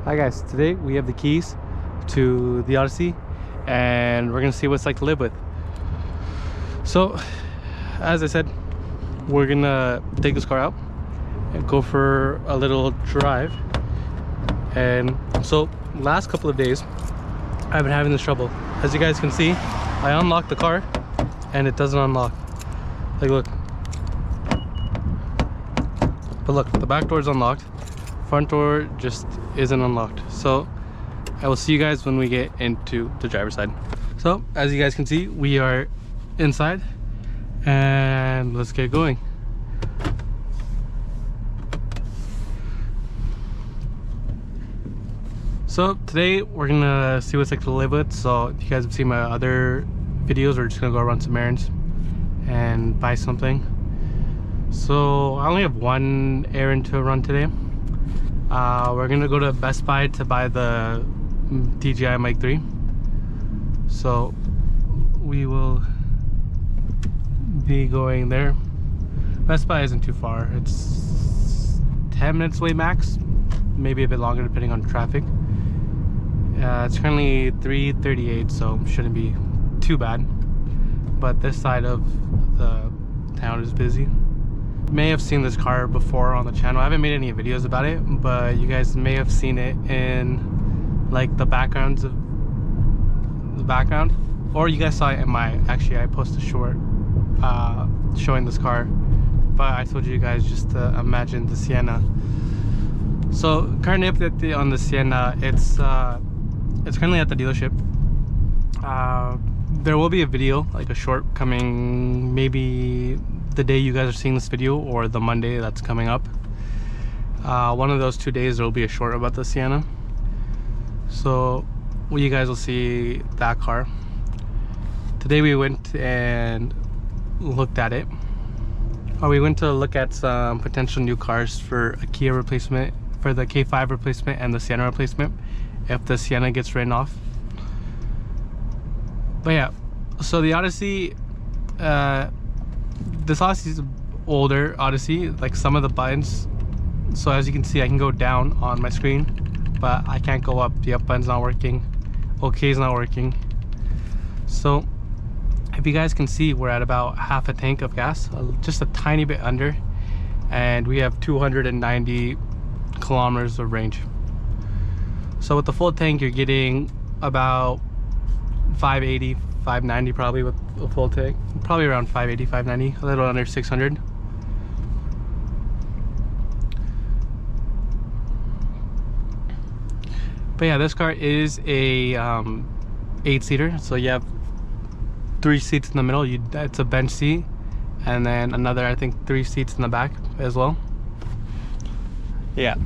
Hi guys, today we have the keys to the Odyssey and we're gonna see what it's like to live with. So, as I said, we're gonna take this car out and go for a little drive. And so, last couple of days, I've been having this trouble. As you guys can see, I unlocked the car and it doesn't unlock. Like, look. But look, the back door is unlocked. Front door just isn't unlocked. So I will see you guys when we get into the driver's side. So as you guys can see, we are inside and let's get going. So today we're gonna see what it's like to live with. So if you guys have seen my other videos, we're just gonna go run some errands and buy something. So I only have one errand to run today. We're gonna go to Best Buy to buy the DJI Mic 3. So we will be going there. Best Buy isn't too far. It's 10 minutes away max, maybe a bit longer depending on traffic. It's currently 3:38, so shouldn't be too bad. But this side of the town is busy. May have seen this car before on the channel. I haven't made any videos about it, but you guys may have seen it in like the backgrounds of the background, or you guys saw it in my, actually I posted a short showing this car, but I told you guys just to imagine the Sienna. So currently update on the Sienna, it's currently at the dealership. There will be a video, like a short, coming maybe the day you guys are seeing this video or the Monday that's coming up. One of those 2 days there will be a short about the Sienna. So you guys will see that car. Today we went and looked at it. We went to look at some potential new cars for a Kia replacement, for the K5 replacement and the Sienna replacement, if the Sienna gets written off. But yeah, so the Odyssey, this Odyssey is older Odyssey, like some of the buttons. So as you can see, I can go down on my screen, but I can't go up. The up button's not working. OK is not working. So if you guys can see, we're at about half a tank of gas, just a tiny bit under, and we have 290 kilometers of range. So with the full tank, you're getting about 580, 590 probably with a full tank. Probably around 580, 590, a little under 600. But yeah, this car is a 8-seater. So you have 3 seats in the middle. It's a bench seat, and then another, I think, 3 seats in the back as well. Yeah.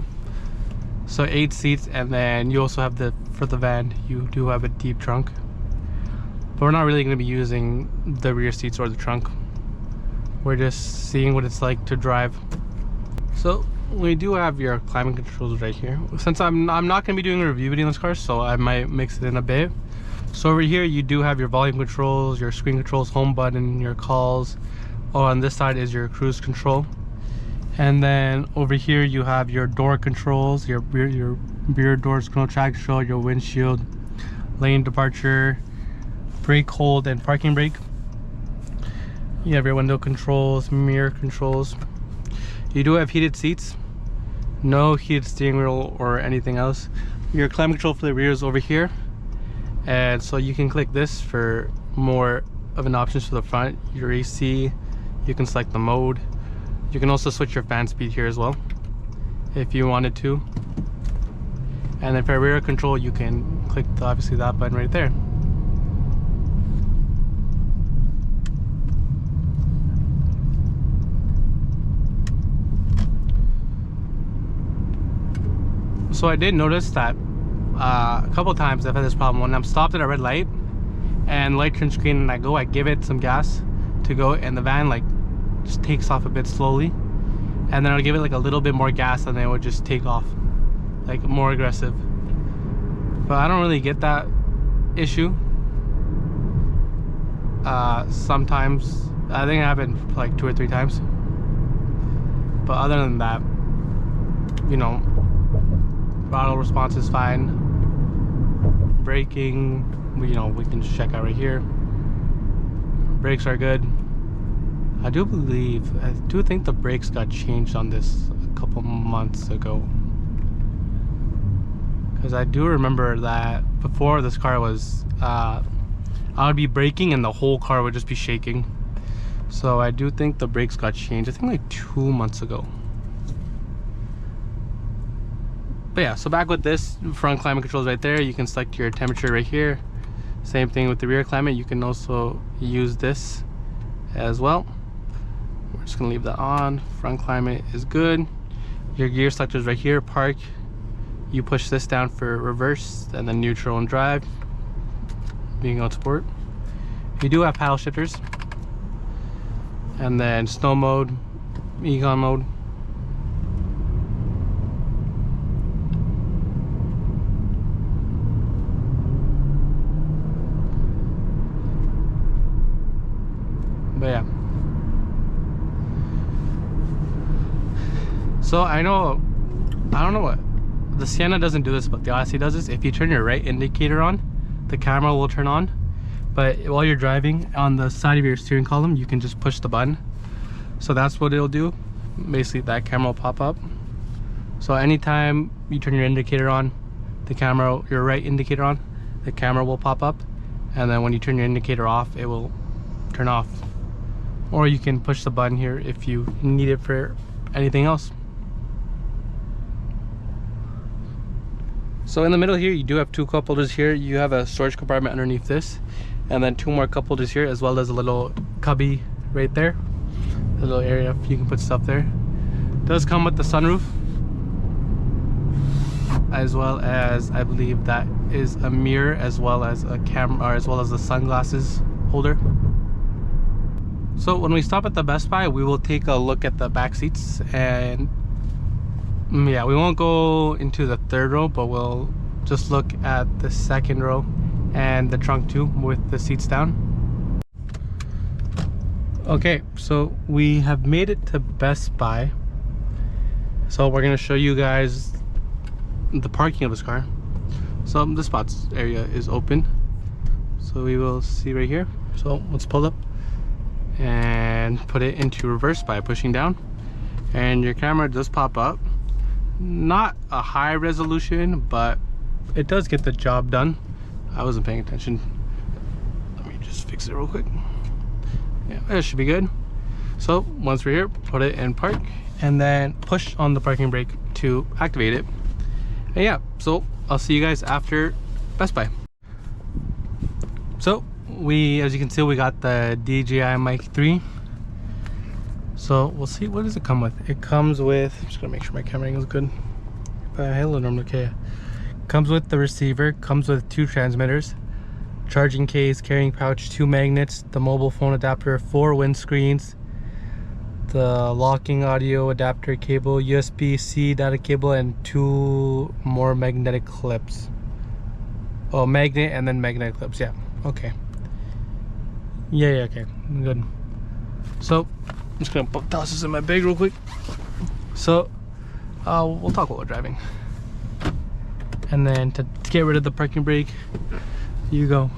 So 8 seats, and then you also have for the van, you do have a deep trunk. But we're not really going to be using the rear seats or the trunk. We're just seeing what it's like to drive. So we do have your climate controls right here. Since I'm not going to be doing a review video on this car, so I might mix it in a bit. So over here you do have your volume controls, your screen controls, home button, your calls. Oh, on this side is your cruise control. And then over here you have your door controls, your rear doors, traction control, your windshield, lane departure, brake hold, and parking brake. You have your window controls, mirror controls. You do have heated seats, no heated steering wheel or anything else. Your climate control for the rear is over here, and so you can click this for more of an options for the front. Your AC, you can select the mode. You can also switch your fan speed here as well if you wanted to. And then for rear control, you can click obviously that button right there. So I did notice that a couple of times I've had this problem when I'm stopped at a red light and the light turns green and I give it some gas to go, and the van like just takes off a bit slowly, and then I'll give it like a little bit more gas and then it would just take off like more aggressive. But I don't really get that issue. Sometimes I think it happened like 2 or 3 times, but other than that, you know, Throttle response is fine. Braking, we can just check out right here. Brakes are good. I do think the brakes got changed on this a couple months ago. Because I do remember that before this car was, I would be braking and the whole car would just be shaking. So I do think the brakes got changed, I think like 2 months ago. But yeah, so back with this, front climate controls right there. You can select your temperature right here. Same thing with the rear climate. You can also use this as well. We're just gonna leave that on. Front climate is good. Your gear selector is right here, park. You push this down for reverse and then neutral and drive. Being on sport. You do have paddle shifters. And then snow mode, econ mode. But yeah. So I don't know what the Sienna doesn't do this, but the Odyssey does this. If you turn your right indicator on, the camera will turn on. But while you're driving, on the side of your steering column, you can just push the button. So that's what it'll do. Basically, that camera will pop up. So anytime you turn your indicator on, your right indicator on, the camera will pop up. And then when you turn your indicator off, it will turn off. Or you can push the button here if you need it for anything else. So in the middle here, you do have 2 cup holders here. You have a storage compartment underneath this, and then 2 more cup holders here, as well as a little cubby right there. A little area you can put stuff there. It does come with the sunroof, as well as, I believe that is a mirror, as well as a camera, or as well as the sunglasses holder. So when we stop at the Best Buy, we will take a look at the back seats, and yeah, we won't go into the 3rd row, but we'll just look at the 2nd row and the trunk too, with the seats down. Okay, so we have made it to Best Buy. So we're gonna show you guys the parking of this car. So the spots area is open, so we will see right here. So let's pull up and put it into reverse by pushing down, and your camera does pop up. Not a high resolution, but it does get the job done. I wasn't paying attention. Let me just fix it real quick. Yeah, that should be good. So once we're here, put it in park and then push on the parking brake to activate it. And yeah, so I'll see you guys after Best Buy. So as you can see, we got the DJI Mic 3. So we'll see, what does it come with? It comes with, I'm just gonna make sure my camera angle is good. Hello, normal. Okay. Comes with the receiver, comes with 2 transmitters, charging case, carrying pouch, 2 magnets, the mobile phone adapter, 4 windscreens, the locking audio adapter cable, USB-C data cable, and 2 more magnetic clips. Oh, magnet and then magnetic clips. Yeah, okay. Yeah, okay, good. So I'm just gonna toss this in my bag real quick. So we'll talk while we're driving. And then to get rid of the parking brake, you go.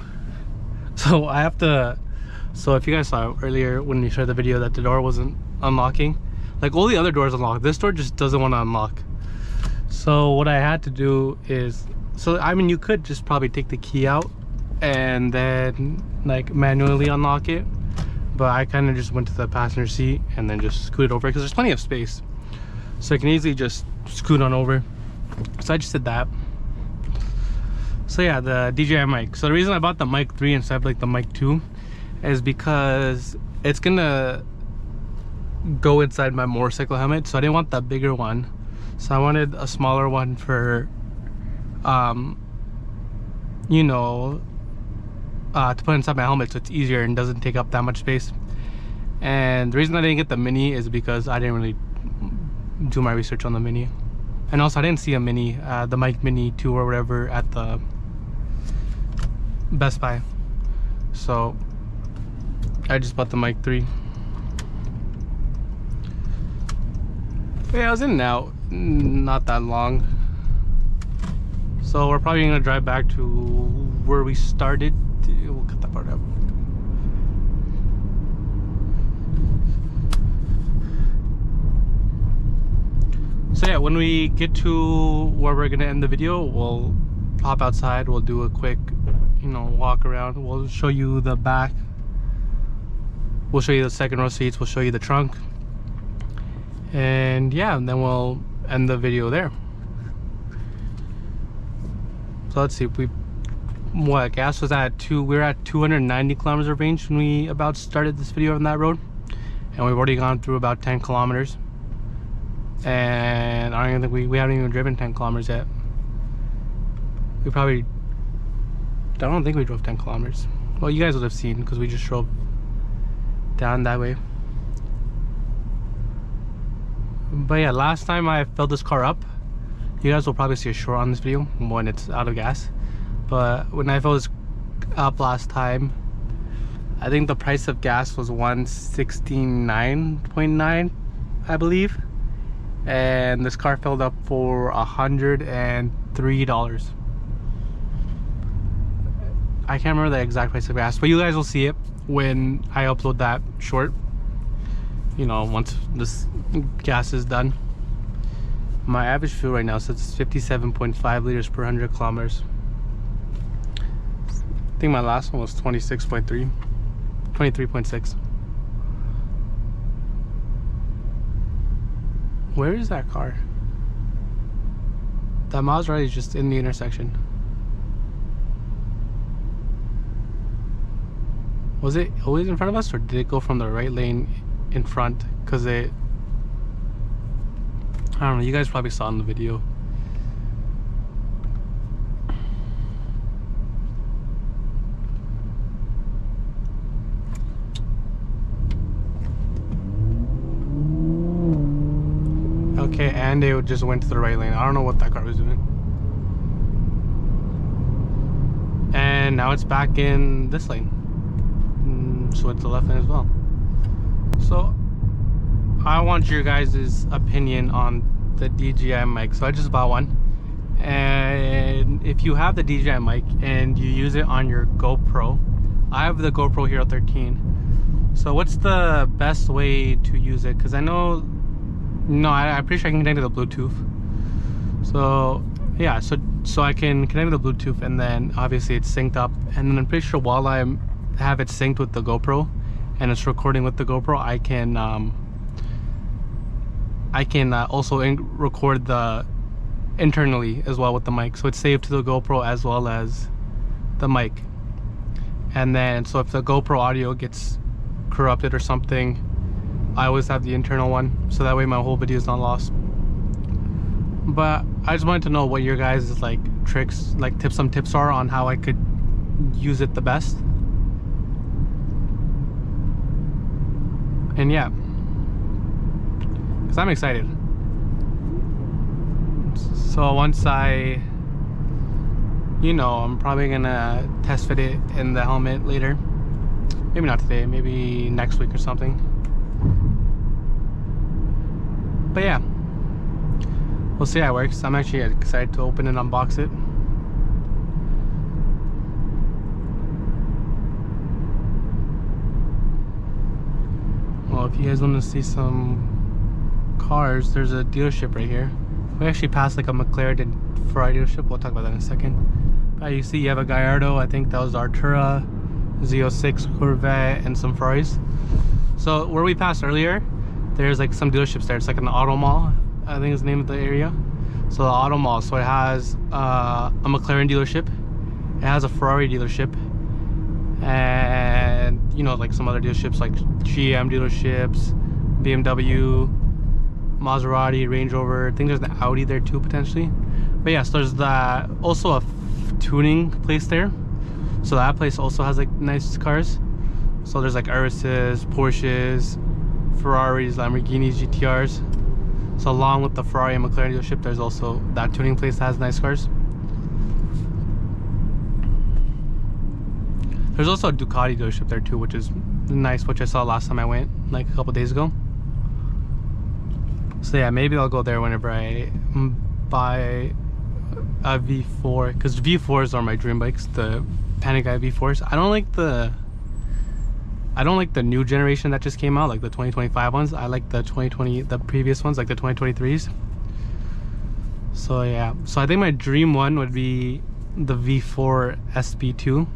So I have to, so if you guys saw earlier when we started the video that the door wasn't unlocking, like all the other doors unlock, this door just doesn't want to unlock. So what I had to do is, so I mean, you could just probably take the key out and then like manually unlock it, but I kind of just went to the passenger seat and then just scooted over because there's plenty of space, so I can easily just scoot on over. So I just did that. So yeah, the DJI mic. So the reason I bought the Mic 3 instead of like the Mic 2 is because it's gonna go inside my motorcycle helmet, so I didn't want that bigger one, so I wanted a smaller one for you know, to put inside my helmet so it's easier and doesn't take up that much space. And the reason I didn't get the mini is because I didn't really do my research on the mini, and also I didn't see a mini, the Mic Mini 2 or whatever at the Best Buy, so I just bought the Mic 3. But yeah, I was in and out not that long. So we're probably gonna drive back to where we started. We'll cut that part out. So yeah, when we get to where we're gonna end the video, we'll hop outside, we'll do a quick, you know, walk around. We'll show you the back, we'll show you the second row seats, we'll show you the trunk, and yeah, and then we'll end the video there. So let's see, what gas was at we were at 290 kilometers of range when we about started this video on that road, and we've already gone through about 10 kilometers. And I don't even think we haven't even driven 10 kilometers yet. I don't think we drove 10 kilometers. Well, you guys would have seen because we just drove down that way. But yeah, last time I filled this car up, you guys will probably see a short on this video when it's out of gas. But when I filled this up last time, I think the price of gas was $169.9, I believe. And this car filled up for $103. I can't remember the exact price of gas, but you guys will see it when I upload that short, you know, once this gas is done. My average fuel right now says 57.5 liters per 100 kilometers. I think my last one was 23.6. Where is that car? That Maserati is just in the intersection. Was it always in front of us, or did it go from the right lane in front? Because I don't know, you guys probably saw in the video. Okay, and it just went to the right lane. I don't know what that car was doing. And now it's back in this lane. So it's the left lane as well. So I want your guys' opinion on the DJI mic. So I just bought one. And if you have the DJI mic and you use it on your GoPro, I have the GoPro Hero 13. So what's the best way to use it? Because I know, no, I'm pretty sure I can connect to the Bluetooth. So yeah, so I can connect to the Bluetooth, and then obviously it's synced up, and then I'm pretty sure while I have it synced with the GoPro and it's recording with the GoPro, I can also record the internally as well with the mic, so it's saved to the GoPro as well as the mic. And then so if the GoPro audio gets corrupted or something, I always have the internal one, so that way my whole video is not lost. But I just wanted to know what your guys' like tricks, like some tips are on how I could use it the best. And yeah, because I'm excited. So once I'm probably gonna test fit it in the helmet later. Maybe not today, maybe next week or something. But yeah, we'll see how it works. I'm actually excited to open and unbox it. Well, if you guys want to see some cars, there's a dealership right here. We actually passed like a McLaren and Ferrari dealership. We'll talk about that in a second. You see you have a Gallardo, I think that was Artura, Z06 Corvette, and some Ferraris. So where we passed earlier, there's like some dealerships there. It's like an auto mall, I think is the name of the area. So the auto mall, so it has a McLaren dealership, it has a Ferrari dealership, and like some other dealerships like GM dealerships, BMW, Maserati, Range Rover. I think there's the Audi there too potentially. But yeah, so there's also a tuning place there. So that place also has like nice cars. So there's like Urises, Porsches, Ferraris, Lamborghinis, GTRs. So along with the Ferrari and McLaren dealership, there's also that tuning place that has nice cars. There's also a Ducati dealership there too, which is nice, which I saw last time I went, like a couple days ago. So yeah, maybe I'll go there whenever I buy a V4, because V4s are my dream bikes, the Panigale V4s. I don't like the new generation that just came out, like the 2025 ones. I like the previous ones, like the 2023s. So yeah, so I think my dream one would be the V4 SP2.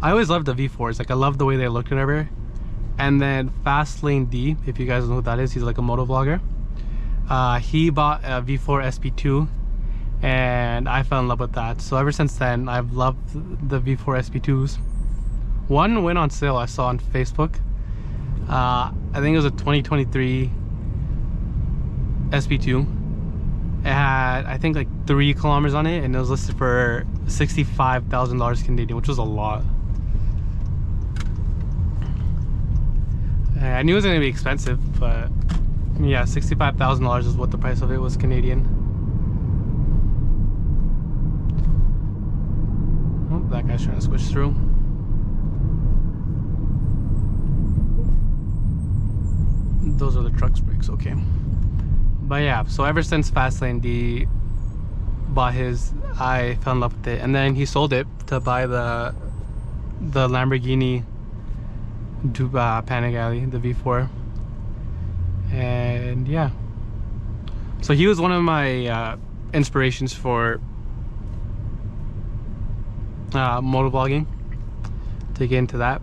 I always loved the V4s, like I love the way they looked and everything. And then Fastlane D, if you guys know who that is, he's like a moto vlogger. He bought a V4 SP2 and I fell in love with that. So ever since then, I've loved the V4 SP2s. One went on sale I saw on Facebook. I think it was a 2023 SP2. It had, I think, like 3 kilometers on it, and it was listed for $65,000 Canadian, which was a lot. I knew it was gonna be expensive, but yeah, $65,000 is what the price of it was Canadian. Oh, that guy's trying to switch through. Those are the truck's brakes, okay. But yeah, so ever since Fastlane D bought his, I fell in love with it, and then he sold it to buy the Lamborghini Panigale, the V4. And yeah, so he was one of my inspirations for motovlogging, to get into that.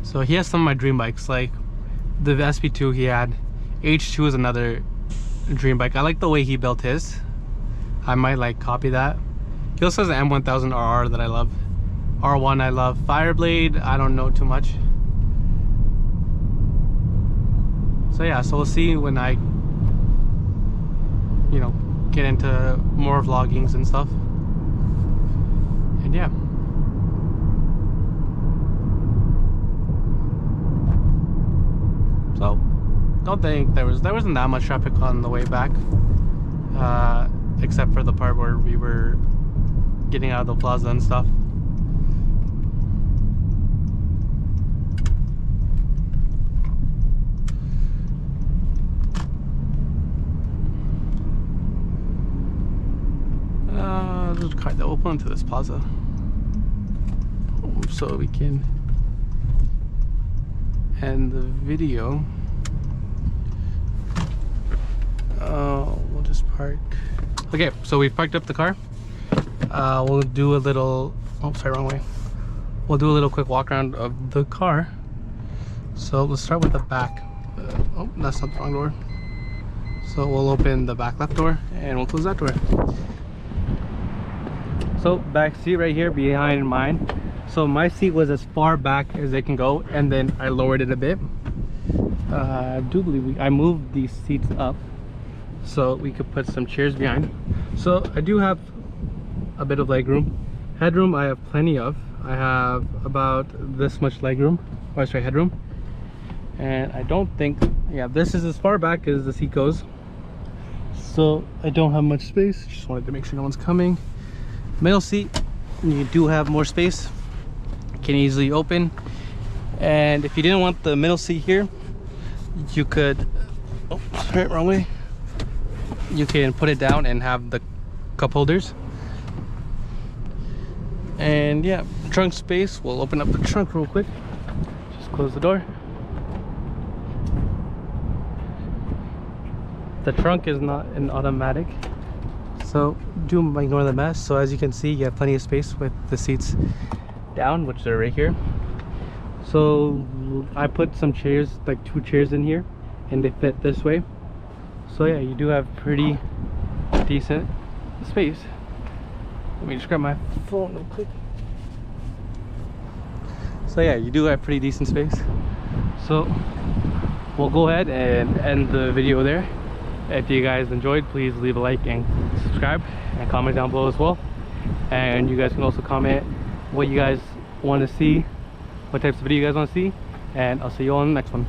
So he has some of my dream bikes, like the SP2 he had. H2 is another dream bike. I like the way he built his. I might like copy that. He also has an M1000RR that I love. R1 I love. Fireblade, I don't know too much. So yeah, so we'll see when I, you know, get into more vloggings and stuff. And yeah. So don't think there wasn't that much traffic on the way back, except for the part where we were getting out of the plaza and stuff. There's a car that will pull into this plaza, so we can end the video. We'll just park. Okay, so we've parked up the car. We'll do a little, oh sorry, wrong way. We'll do a little quick walk around of the car. So let's start with the back. Oh, that's not the wrong door. So we'll open the back left door and we'll close that door. So back seat right here behind mine. So my seat was as far back as it can go, and then I lowered it a bit. I do believe I moved these seats up so we could put some chairs behind. So I do have a bit of leg room. Headroom I have plenty of. I have about this much leg room, or sorry, headroom. And I don't think, yeah, this is as far back as the seat goes. So I don't have much space. Just wanted to make sure no one's coming. Middle seat, you do have more space. Can easily open. And if you didn't want the middle seat here, you could, oh sorry, wrong way, you can put it down and have the cup holders. And yeah, trunk space, we'll open up the trunk real quick. Just close the door. The trunk is not an automatic, so do ignore the mess. So as you can see, you have plenty of space with the seats down, which are right here. So I put some chairs, like 2 chairs in here, and they fit this way. So yeah, you do have pretty decent space. Let me just grab my phone real quick. So yeah, you do have pretty decent space. So we'll go ahead and end the video there. If you guys enjoyed, please leave a like and subscribe and comment down below as well. And you guys can also comment what you guys want to see, what types of video you guys want to see, and I'll see you all in the next one.